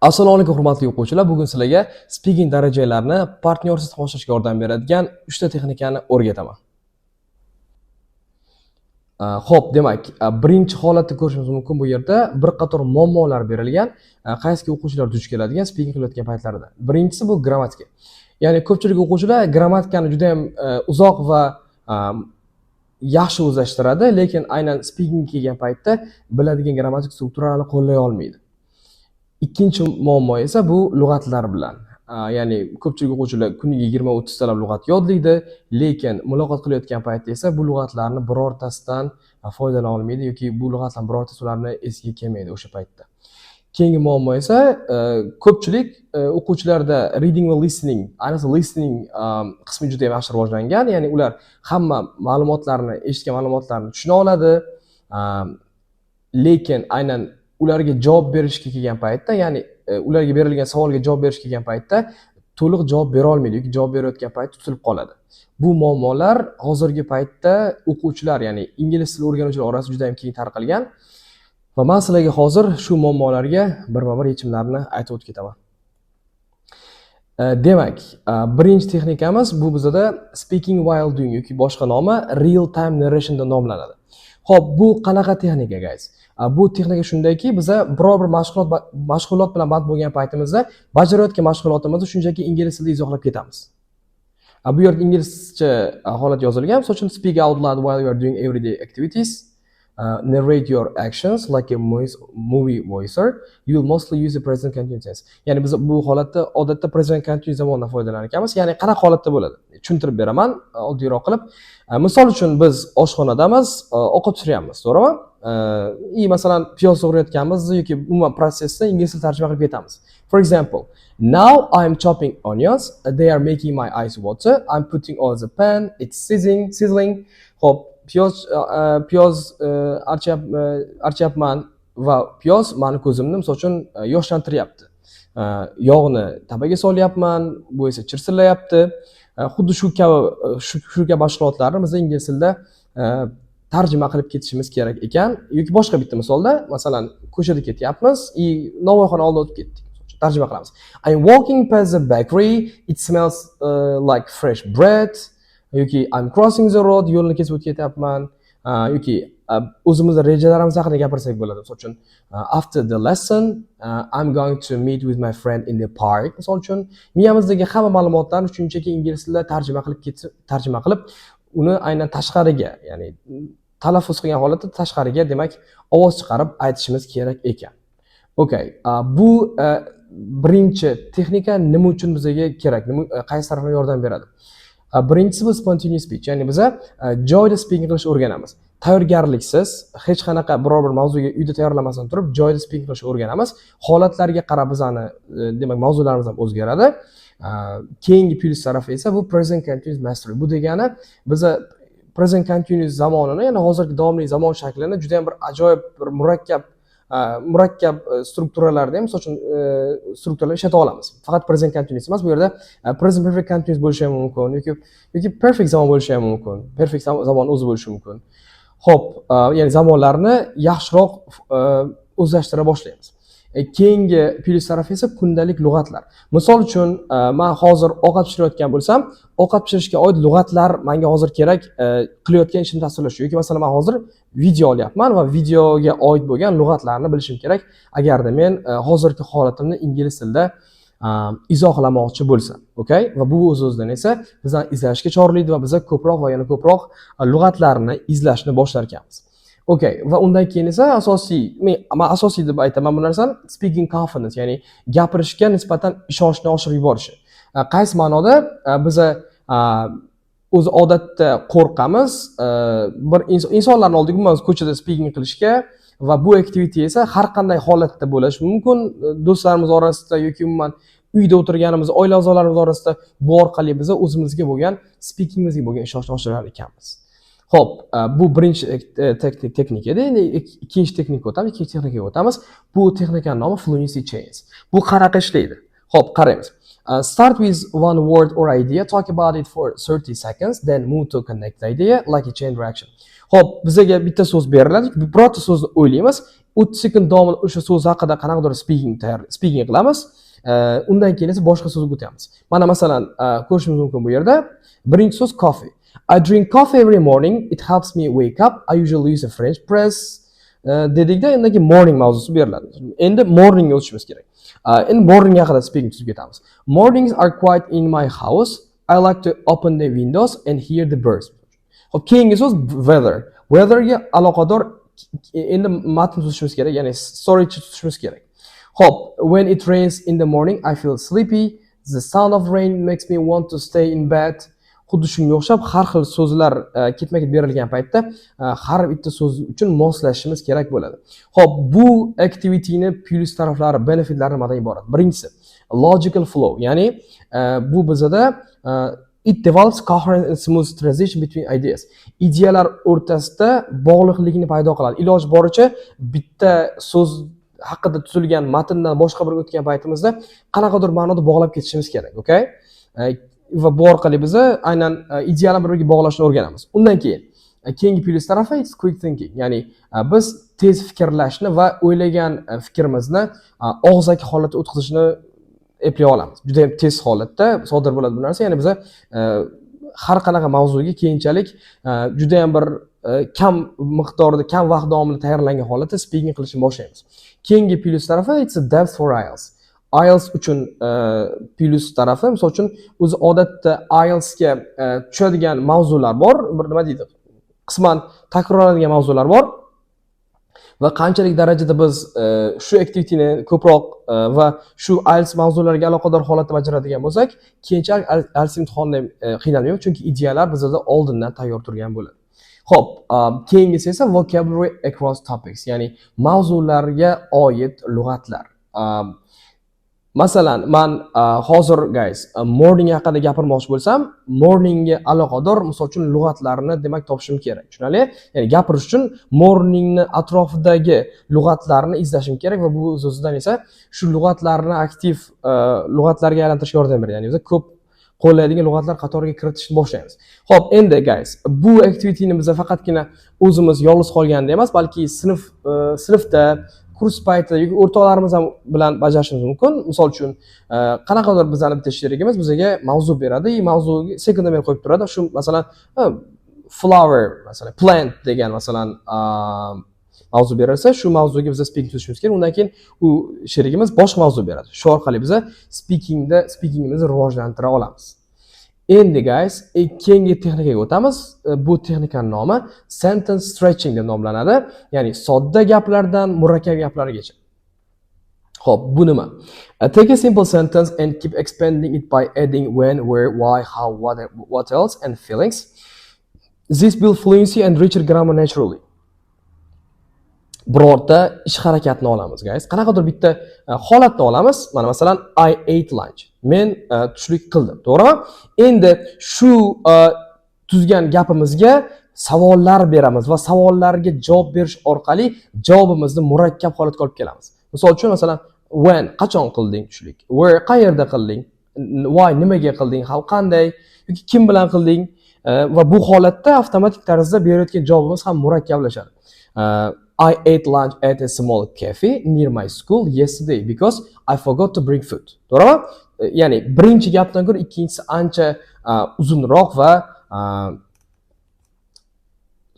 Assalomu alaykum hurmatli o'quvchilar. Bugun sizlarga speaking darajalarini partnyorsiz oshirishga yordam beradigan 3 ta texnikani o'rgataman. Xo'p, demak, birinchi holatni ko'rishimiz mumkin bu yerda bir qator muammolar berilgan, qaysi o'quvchilar duch keladigan speaking qilayotgan paytlarida. Birinchisi bu grammatika. Ya'ni ko'pchilik o'quvchilar grammatikani juda ham uzoq va yaxshi o'zlashtiradi, lekin aynan speaking kelgan paytda biladigan grammatik strukturani qo'llay olmaydi. Ikkinchi muammo esa bu lug'atlar bilan. Ya'ni ko'pchilik o'quvchilar kuniga 20-30 talab lug'at yodlaydi, lekin muloqot qilayotgan paytda esa bu lug'atlarni birortasidan foydalana olmaydi yoki bu lug'atlarning birortasi ularni esiga kelmaydi o'sha paytda. Keyingi muammo esa ko'pchilik o'quvchilarda reading va listening, ayniqsa listening qismi juda ham yaxshi rivojlangan. Ya'ni ular hamma ma'lumotlarni, eshitgan ma'lumotlarni tushuna oladi, lekin aynan ularga javob berishga kelgan paytda, ya'ni ularga berilgan savolga javob berishga kelgan paytda to'liq javob bera olmaydi yoki javob berayotgan paytda tutilib qoladi. Bu muammolar hozirgi paytda o'quvchilar, ya'ni ingliz tili o'rganuvchilar orasida juda ham keng tarqalgan va men sizlarga hozir shu muammolarga birma-bir yechimlarini aytib o'tib ketaman. Demak, birinchi texnikamiz bu bizda speaking while doing yoki boshqa nomi real time narration deb nomlanadi. Xo'p, bu qanaqa texnika, guys? Bu texnika shundayki, biza biror bir mashg'ulot bilan band bo'lgan paytimizda bajarayotgan mashg'ulotimizni shunchaki ingliz tilida izohlab ketamiz. Bu yerda inglizcha holat yozilgan. Misol uchun speak out loud while you are doing everyday activities. Narrate your actions like a movie voicer. You will mostly use the present continuous tense. Ya'ni biz bu holatda odatda present continuous zamondan foydalanar ekanmiz. Ya'ni qanaqa holatda bo'ladi? Tushuntirib beraman, oddiyroq qilib. Misol uchun biz oshxonadamiz, ovqat pishiryapmiz, to'g'rimi? Masalan, piyoz to'g'rayotganmiz yoki umuman protsessni ingliz tilida tarjima qilib ketamiz. For example, now I'm chopping onions. They are making my eyes water. I'm putting all the pan. It's sizzling. Xo'p, piyoz archyapman va piyoz mani ko'zimni misol uchun yoshlantiryapti. Yog'ni tabaga solyapman, bu esa chirsillayapti. Xuddi shu kabi mashg'ulotlarni biz ingliz tilida tarjima qilib ketishimiz kerak ekan. Yoki boshqa bitta misolda, masalan, ko'chada ketyapmiz, novvoyxona oldiga o'tib ketdik. Tarjima qilamiz. I'm walking past the bakery. It smells like fresh bread. Yoki I'm crossing the road, yo'lni kesib o'tib ketyapman. Yoki o'zimizning rejalarimiz haqida gapirsak bo'ladi. Misol uchun, after the lesson, I'm going to meet with my friend in the park. Misol uchun, miyamizdagi hamma ma'lumotlarni shunchaki ingliz tilida tarjima qilib, uni aynan tashqariga, ya'ni talaffuz qilgan holatda tashqariga, demak, ovoz chiqarib aytishimiz kerak ekan. Okay, bu birinchi texnika nima uchun bizga kerak? Qaysi tarafdan yordam beradi? Birinchisi bu spontaneous speech, ya'ni biz joyda speaking qilishni o'rganamiz. Tayyorgarliksiz, hech qanaqa biror bir mavzuga uyda tayyorlamasdan turib, joyda speaking qilishni o'rganamiz. Holatlarga qarab bizani, demak, mavzularimiz ham o'zgaradi. Keyingi plus tarafi esa bu present continuous mastery. Bu degani biz present continuous zamonini, ya'ni hozirgi davomli zamon shaklini juda ham bir ajoyib, bir murakkab strukturalarda ham, misol uchun strukturalar ishlata olamiz. Faqat present continuous emas, bu yerda present perfect continuous bo'lishi ham mumkin yoki perfect zamon bo'lishi ham mumkin. Perfect zamon o'zi bo'lishi mumkin. Xo'p, ya'ni zamonlarni yaxshiroq o'zlashtira boshlaymiz. Keyingi plus tarafi esa kundalik lug'atlar. Misol uchun, men hozir ovqat pishirayotgan bo'lsam, ovqat pishirishga oid lug'atlar menga hozir kerak, qilayotgan ishimni tasvirlash yoki masalan men hozir video olyapman va videoga oid bo'lgan lug'atlarni bilishim kerak agarda men hozirgi holatimni ingliz tilida izohlamoqchi bo'lsam, okay? Va bu o'z-o'zidan esa bizni izlashga chorlaydi va biz ko'proq va yana ko'proq lug'atlarni izlashni boshlar ekanmiz. Okay, va undan keyin esa asosiy deb aytaman bu narsani speaking confidence, ya'ni gapirishga nisbatan ishonchni oshirib yuborishi. Qaysi ma'noda biz o'zi odatda qo'rqamiz, bir insonlarning oldiga umuman ko'chada speaking qilishga va bu activity esa har qanday holatda bo'lishi mumkin. Do'stlarimiz orasida yoki umuman uyda o'tirganimiz, oila a'zolarimiz orasida bu orqali biz o'zimizga bo'lgan speakingimizga bo'lgan ishonchni oshirar ekanmiz. Xo'p, bu birinchi texnika edi. Endi ikkinchi texnikaga o'tamiz. Bu texnikaning nomi fluency chains. Bu qanaqa ishlaydi? Xo'p, qaraymiz. Start with one word or idea, talk about it for 30 seconds, then move to connect the idea like a chain reaction. Xo'p, bizga bitta so'z beriladi, birorta so'zni o'ylaymiz, 30 sekund davomida o'sha so'z haqida qanaqadir speaking qilamiz. Undan keyin esa boshqa so'zga o'tamiz. Mana masalan, ko'rishingiz mumkin bu yerda. Birinchi so'z coffee. I drink coffee every morning. It helps me wake up. I usually use a French press. Dedikda endagi morning mavzusi beriladi. Endi morningga o'tishimiz kerak. Endi morning haqida speaking tuzib ketamiz. Mornings are quiet in my house. I like to open the windows and hear the birds. Xo'p, keyingi so'z weather. Weatherga aloqador endi matn tuzishimiz kerak, ya'ni story tuzishimiz kerak. Xo'p, when it rains in the morning, I feel sleepy. The sound of rain makes me want to stay in bed. Xuddi shunga o'xshab har xil so'zlar ketma-ket berilgan paytda har bitta so'z uchun moslashimiz kerak bo'ladi. Xo'p, bu activityni plus taraflari, benefitlari nimadan iborat? Birinchisi, logical flow, ya'ni bu bizada it develops coherent and smooth transition between ideas. Ideyalar o'rtasida bog'liqlikni paydo qiladi. Iloji boricha bitta so'z haqida tuzilgan matndan boshqa biriga o'tgan paytimizda qanaqadir ma'noda bog'lab ketishimiz kerak, okay? Va bu orqali biz aynan ideyalarni bir-biriga bog'lashni o'rganamiz. Undan keyin keyingi plus tarafi it's quick thinking, ya'ni biz tez fikrlashni va o'ylagan fikrimizni og'zaki holatga o'tkazishni eplay olamiz. Juda ham tez holatda sodir bo'ladi bu narsa. Ya'ni biz har qanaqa mavzuga keyinchalik juda ham bir kam miqdorda, kam vaqt davomida tayyorlangan holatda speaking qilishni boshlaymiz. Keyingi plus tarafi it's a depth for IELTS. IELTS uchun plus tarafi, misol uchun o'zi odatda IELTS ga tushadigan mavzular bor, bir nima deydi? Qisman takrorlanadigan mavzular bor. Va qanchalik darajada biz shu activityni ko'proq va shu IELTS mavzulariga aloqador holatda bajaradigan bo'lsak, keyinchalik IELTS imtihonida qiynalmaymiz, chunki ideyalar bizda oldindan tayyor turgan bo'ladi. Xo'p, keyingisi esa vocabulary across topics, ya'ni mavzularga oid lug'atlar. Masalan, men hozir guys morning haqida gapirmoqchi bo'lsam, morningga aloqador misol uchun lug'atlarni demak topishim kerak. Tushunali? Ya'ni gapirish uchun morningni atrofidagi lug'atlarni izlashim kerak va bu o'zidan esa shu lug'atlarni aktiv lug'atlarga aylantirishga yordam beradi. Ya'ni biz ko'p qo'llaydigan lug'atlar qatoriga kiritishni boshlaymiz. Xo'p, endi guys, bu activityni biz faqatgina o'zimiz yolg'iz qolganda emas, balki sinfda kurs paytida yoki o'rtoqlarimiz ham bilan bajarishimiz mumkin. Misol uchun, qanaqadir bizning bitta sherigimiz bizga mavzu beradi, mavzuga sekundamер qo'yib turadi. Shu masalan flower, masalan plant degan masalan mavzu berilsa, shu mavzuga biz speaking tuzishimiz kerak. Undan keyin u sherigimiz boshqa mavzu beradi. Shu orqali biz speakingimizni rivojlantira olamiz. Endi guys, keyingi texnikaga o'tamiz. Bu texnikaning nomi sentence stretching deb nomlanadi. Ya'ni sodda gaplardan murakkab gaplargacha. Xo'p, bu nima? Take a simple sentence and keep expanding it by adding when, where, why, how, what else and feelings. This builds fluency and richer grammar naturally. Birorta ish harakatni olamiz guys. Qanaqadir bitta holatni olamiz. Mana masalan I ate lunch. Men tushlik qildim, to'g'rimi? Endi shu tuzgan gapimizga savollar beramiz va savollarga javob berish orqali javobimizni murakkab holatga olib kelamiz. Misol uchun masalan when qachon qilding tushlik? Where qayerda qilding? Why nimaga qilding? How qanday? Yoki kim bilan qilding? Va bu holatda avtomatik tarzda berayotgan javobimiz ham murakkablashadi. I ate lunch at a small cafe near my school yesterday because I forgot to bring food. To'g'rimi? Ya'ni birinchi gapdan ko'ra ikkinchisi ancha uzunroq va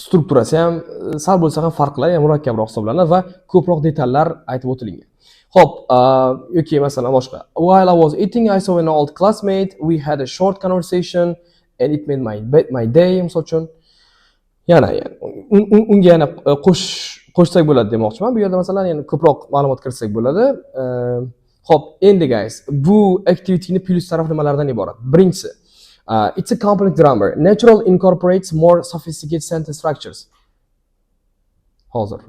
strukturasi ham sal bo'lsa ham farqli, murakkabroq hisoblanadi va ko'proq detallar aytib o'tilgan. Xo'p, yoki masalan boshqa. While I was eating, I saw an old classmate. We had a short conversation and it made my day. Misol uchun yana unga yana qo'shsak bo'ladi demoqchiman. Bu yerda masalan yana ko'proq ma'lumot kiritsak bo'ladi. Xo'p, endi guys, bu activityni plus taraf nimalardan iborat? Birinchisi, it's a complex grammar. Natural incorporates more sophisticated sentence structures. Hozir.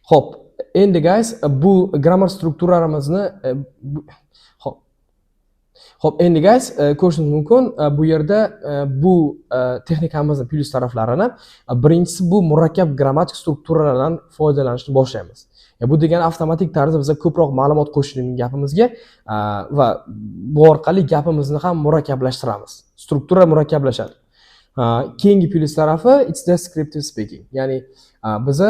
Xo'p, endi guys, bu grammar strukturlarimizni Xo'p, endi guys, ko'rishingiz mumkin, bu yerda bu texnikamizning plyus taraflarini birinchisi bu murakkab grammatik strukturalardan foydalanishni boshlaymiz. Bu degani avtomatik tarzda biza ko'proq ma'lumot qo'shishimiz gapimizga va bu orqali gapimizni ham murakkablashtiramiz. Struktura murakkablashadi. Keyingi plyus tarafi it's descriptive speaking. Ya'ni biza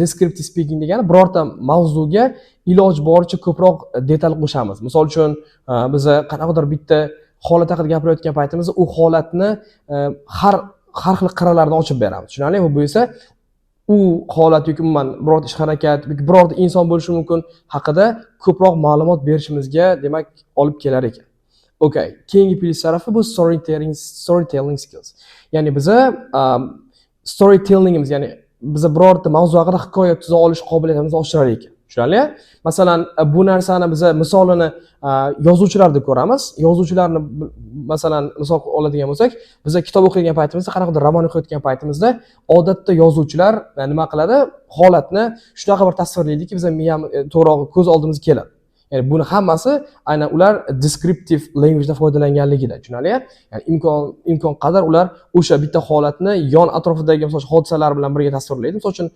descriptive speaking degani birorta mavzuga iloji boricha ko'proq detal qo'shamiz. Misol uchun, biza qanaqadir bitta holat haqida gapirayotgan paytimizda u holatni har xil qirralarini ochib beramiz. Tushunarlimi? Bu esa u holat yoki umuman birorta ish harakat yoki birorta inson bo'lishi mumkin haqida ko'proq ma'lumot berishimizga, demak, olib kelar ekan. Okay, keyingi plyus tarafi bu storytelling skills. Ya'ni biza storytellingimiz, ya'ni biza birorta mavzu haqida hikoya tuza olish qobiliyatimizni oshirar ekan. Tushunarli? Masalan, bu narsani biza misolini yozuvchilarda ko'ramiz. Yozuvchilarni masalan misol oladigan bo'lsak, biza kitob o'qiyotgan paytimizda, qanaqadir roman o'qiyotgan paytimizda odatda yozuvchilar nima qiladi? Holatni shunaqa bir tasvirlaydiki, biza miyam to'g'ri ko'z oldimizga keladi. Ya'ni buni hammasi aynan ular descriptive language da foydalanganligida, tushunarli? Ya'ni imkon qadar ular o'sha bitta holatni yon atrofidagi misol hodisalar bilan birga tasvirlaydi. Misol uchun,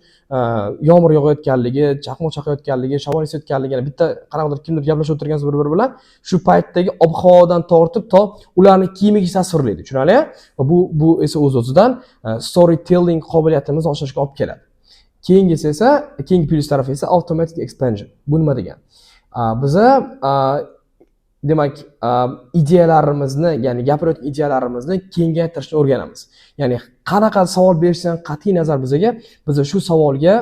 yomg'ir yog'ayotganligi, chaqmoq chaqayotganligi, shamol esayotganligi, bitta qanaqadir kimdir gaplashib o'tirgansiz bir-biri bilan shu paytdagi ob-havodan tortib to ularni kiyimiga tasvirlaydi, tushunarli? Va bu esa o'z-o'zidan storytelling qobiliyatimizni oshirishga olib keladi. Keyingisi esa, keyingi plyus tarafi esa automatic expansion. Bu nima degani? Biza demak ideyalarimizni, ya'ni gapirayotgan ideyalarimizni kengaytirishni o'rganamiz. Ya'ni qanaqa savol berishdan qat'iy nazar biza shu savolga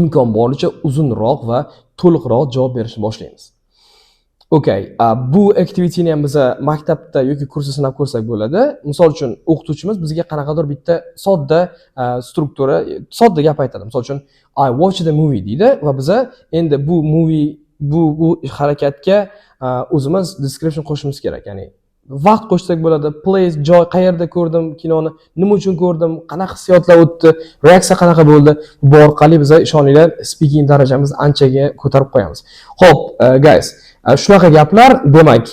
imkon boricha uzunroq va to'liqroq javob berishni boshlaymiz. Okay, bu activity-ni ham biza maktabda yoki kursda sinab ko'rsak bo'ladi. Misol uchun, o'qituvchimiz bizga qanaqadir bitta sodda struktura, sodda gap aytadi. Misol uchun, I watched the movie deydi va biza endi bu movie bu harakatga o'zimiz description qo'shishimiz kerak. Ya'ni vaqt qo'shsak bo'ladi, place, joy, qayerda ko'rdim kinoni, nima uchun ko'rdim, qanaqa hissiyotlar o'tdi, reaksiya qanaqa bo'ldi. Bu orqali biza ishoninglar speaking darajamizni anchaga ko'tarib qo'yamiz. Xo'p, guys, shunaqa gaplar, demak,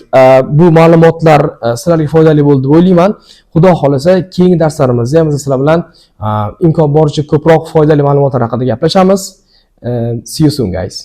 bu ma'lumotlar sizlarga foydali bo'ldi deb o'ylayman. Xudo xolasa, keyingi darslarimizda ham biz sizlar bilan imkon boricha ko'proq foydali ma'lumotlar haqida gaplashamiz. See you soon, guys.